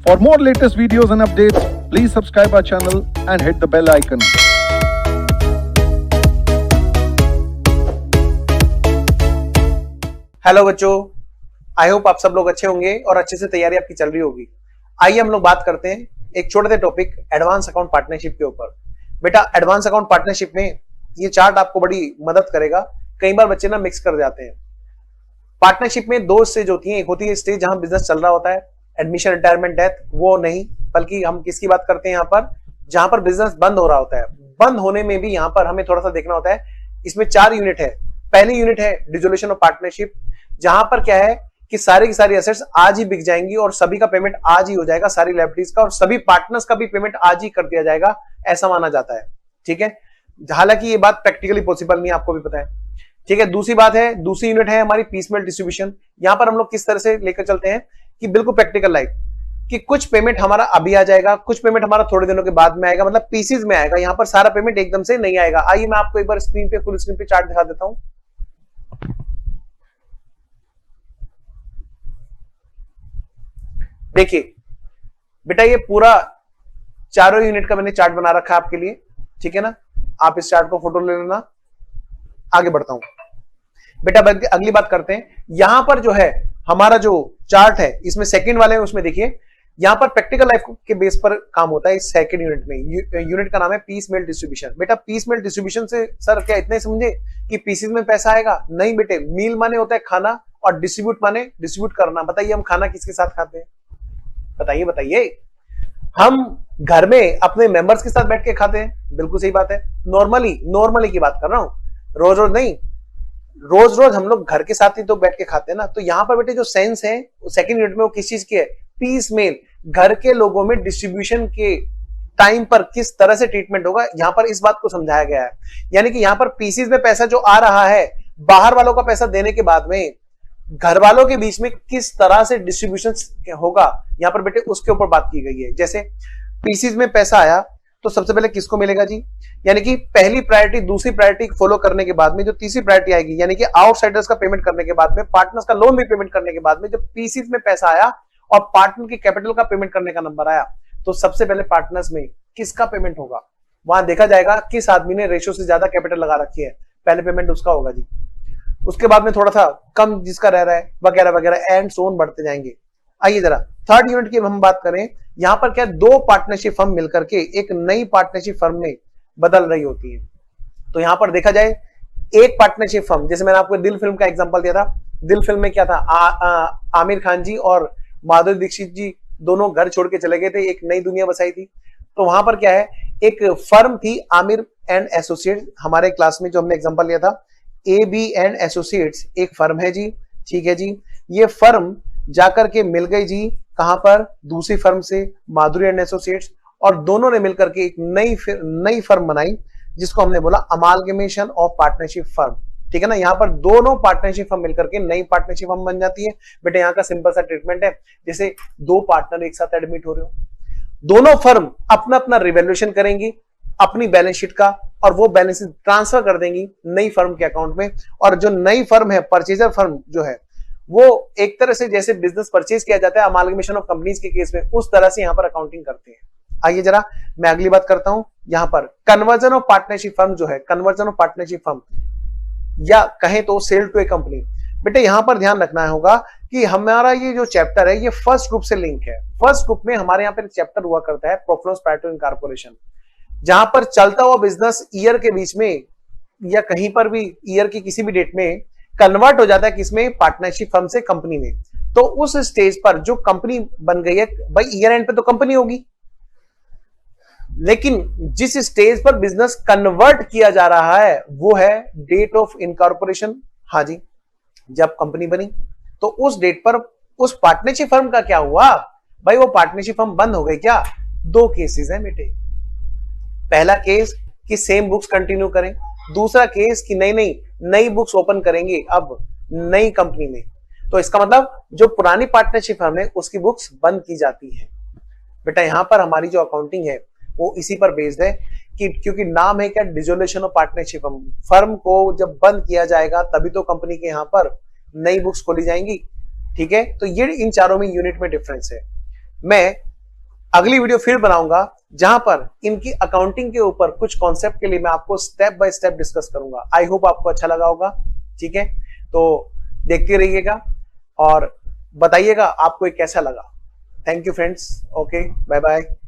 For more latest videos and updates, please subscribe our channel and hit the bell icon. Hello बच्चों, I hope आप सब लोग अच्छे होंगे और अच्छे से तैयारी आपकी चल रही होगी। आइए हम लोग बात करते हैं एक छोटे से टॉपिक एडवांस अकाउंट पार्टनरशिप के ऊपर। बेटा एडवांस अकाउंट पार्टनरशिप में ये चार्ट आपको बड़ी मदद करेगा। कई बार बच्चे ना मिक्स कर जाते हैं। पार्टनरशिप में दो स्टेज होती है, एक होती है स्टेज जहां बिजनेस चल रहा होता है, एडमिशन, रिटायरमेंट, डेथ, वो नहीं, बल्कि हम किसकी बात करते हैं यहाँ पर, जहां पर बिजनेस बंद हो रहा होता है। बंद होने में भी यहाँ पर हमें थोड़ा सा देखना होता है। इसमें 4 यूनिट है। पहली यूनिट है डिसोल्यूशन ऑफ पार्टनरशिप, जहां पर क्या है कि सारी की सारी एसेट्स आज ही बिक जाएंगी और सभी का पेमेंट आज ही हो जाएगा, सारी लायबिलिटीज का, और सभी पार्टनर्स का भी पेमेंट आज ही कर दिया जाएगा, ऐसा माना जाता है। ठीक है, हालांकि ये बात प्रैक्टिकली पॉसिबल नहीं है, आपको भी पता है। ठीक है, दूसरी बात है, दूसरी यूनिट है हमारी पीसमेल डिस्ट्रीब्यूशन। यहां पर हम लोग किस तरह से लेकर चलते हैं कि बिल्कुल प्रैक्टिकल लाइफ, कि कुछ पेमेंट हमारा अभी आ जाएगा, कुछ पेमेंट हमारा थोड़े दिनों के बाद में आएगा, मतलब पीसीज में आएगा। यहां पर सारा पेमेंट एकदम से नहीं आएगा। आइए मैं आपको एक बार स्क्रीन पे, फुल स्क्रीन पे चार्ट दिखा देता हूं। देखिए बेटा, ये पूरा चारों यूनिट का मैंने चार्ट बना रखा है आपके लिए। ठीक है ना, आप इस चार्ट को फोटो ले लेना। आगे बढ़ता हूं बेटा, अगली बात करते हैं। यहां पर जो है हमारा जो चार्ट है, इसमें सेकंड वाले में, उसमें देखिए यहां पर प्रैक्टिकल लाइफ के बेस पर काम होता है। इस सेकंड यूनिट में, यूनिट का नाम है पीस मेल डिस्ट्रीब्यूशन। बेटा पीस मेल डिस्ट्रीब्यूशन से सर क्या इतने समझे कि पीसीज में पैसा आएगा? नहीं बेटे, मील माने होता है खाना और डिस्ट्रीब्यूट माने डिस्ट्रीब्यूट करना। बताइए हम खाना किसके साथ खाते हैं? बताइए बताइए। हम घर में अपने मेंबर्स के साथ बैठ के खाते हैं, बिल्कुल सही बात है। नॉर्मली की बात कर रहा हूं, रोज रोज नहीं। रोज रोज हम लोग घर के साथ ही तो बैठ के खाते हैं ना। तो यहां पर बेटे जो सेंस है सेकंड यूनिट में, वो किस चीज की है? पीस मेल, घर के लोगों में डिस्ट्रीब्यूशन के टाइम पर किस तरह से ट्रीटमेंट होगा, यहां पर इस बात को समझाया गया है। यानी कि यहां पर पीसीज में पैसा जो आ रहा है, बाहर वालों का पैसा देने के बाद में घर वालों के बीच में किस तरह से डिस्ट्रीब्यूशन होगा, यहां पर बेटे उसके ऊपर बात की गई है। जैसे पीसीज में पैसा आया तो सबसे पहले किसको मिलेगा जी? यानी कि पहली प्रायोरिटी, दूसरी प्रायोरिटी फॉलो करने के बाद में जो तीसरी प्रायोरिटी आएगी, यानी कि आउटसाइडर्स का पेमेंट करने के बाद में, पार्टनर्स का लोन भी पेमेंट करने के बाद में, जब पीसीज में पैसा आया और पार्टनर की कैपिटल का पेमेंट करने का नंबर आया, तो सबसे पहले पार्टनर्स में किसका पेमेंट होगा? वहां देखा जाएगा किस आदमी ने रेशियो से ज्यादा कैपिटल लगा रखी है, पहले पेमेंट उसका होगा जी। उसके बाद में थोड़ा सा कम जिसका रह रहा है, वगैरह वगैरह, एंड सो ऑन बढ़ते जाएंगे। आइए जरा थर्ड यूनिट की हम बात करें। यहां पर क्या, दो पार्टनरशिप फर्म मिलकर के एक नई पार्टनरशिप फर्म में बदल रही होती है। तो यहां पर देखा जाए, एक पार्टनरशिप फर्म, जैसे मैंने आपको दिल फिल्म का एग्जांपल दिया था। दिल फिल्म में क्या था, आमिर खान जी और माधुरी दीक्षित जी दोनों घर छोड़ के चले गए थे, एक नई दुनिया बसाई थी। तो वहां पर क्या है, एक फर्म थी आमिर एंड एसोसिएट्स, हमारे क्लास में जो हमने एग्जांपल लिया था, AB एंड एसोसिएट्स एक फर्म है जी। ठीक है जी, ये फर्म जाकर के मिल गई जी कहां पर? दूसरी फर्म से, माधुरी एंड एसोसिएट्स, और दोनों ने मिलकर के एक नई फर्म बनाई, जिसको हमने बोला अमालगमेशन ऑफ पार्टनरशिप फर्म। ठीक है ना, यहां पर दोनों पार्टनरशिप फर्म मिलकर के नई पार्टनरशिप फर्म बन जाती है। बेटे यहाँ का सिंपल सा ट्रीटमेंट है, जैसे दो पार्टनर एक साथ एडमिट हो रहे हो, दोनों फर्म अपना अपना रिवैल्यूएशन करेंगी अपनी बैलेंस शीट का, और वो बैलेंस ट्रांसफर कर देंगी नई फर्म के अकाउंट में। और जो नई फर्म है, परचेजर फर्म जो है, वो एक तरह से जैसे बिजनेस परचेज किया जाता है अमालगमेशन ऑफ कंपनीज के केस में, उस तरह से यहां पर अकाउंटिंग करते हैं। आइए जरा मैं अगली बात करता हूं। यहां पर कन्वर्जन ऑफ पार्टनरशिप फर्म जो है, कन्वर्जन ऑफ पार्टनरशिप फर्म, या कहें तो सेल टू ए कंपनी। बेटे यहां पर ध्यान रखना होगा कि हमारा ये जो चैप्टर है, ये फर्स्ट ग्रुप से लिंक है। फर्स्ट ग्रुप में हमारे यहाँ पर चैप्टर हुआ करता है प्रॉफिट प्रायर टू इनकॉर्पोरेशन, जहां पर चलता हुआ बिजनेस ईयर के बीच में या कहीं पर भी ईयर की किसी भी डेट में कन्वर्ट हो जाता है, किसमें? पार्टनरशिप फर्म से कंपनी में। तो उस स्टेज पर जो कंपनी बन गई है, भाई ईयर एंड पे तो कंपनी होगी, लेकिन जिस स्टेज पर बिजनेस कन्वर्ट किया जा रहा है वो है डेट ऑफ इनकॉर्पोरेशन। हाँ जी, जब कंपनी बनी तो उस डेट पर उस पार्टनरशिप फर्म का क्या हुआ? भाई वो पार्टनरशिप फर्म बंद हो गई क्या? दो केसेस हैं बेटे। पहला केस कि सेम बुक्स कंटिन्यू करें, दूसरा केस कि नई बुक्स ओपन करेंगे अब नई कंपनी में। तो इसका मतलब जो पुरानी पार्टनरशिप फर्म है उसकी बुक्स बंद की जाती है। बेटा यहां पर हमारी जो अकाउंटिंग है वो इसी पर बेस्ड है कि क्योंकि नाम है क्या, डिसोल्यूशन ऑफ पार्टनरशिप। फर्म को जब बंद किया जाएगा तभी तो कंपनी के यहाँ पर नई बुक्स खोली जाएंगी। ठीक है, तो ये इन चारों में यूनिट में डिफरेंस है। मैं अगली वीडियो फिर बनाऊंगा जहां पर इनकी अकाउंटिंग के ऊपर कुछ कॉन्सेप्ट के लिए मैं आपको स्टेप बाय स्टेप डिस्कस करूंगा। आई होप आपको अच्छा लगा होगा। ठीक है, तो देखते रहिएगा और बताइएगा आपको ये कैसा लगा। Thank you friends. Okay, bye bye.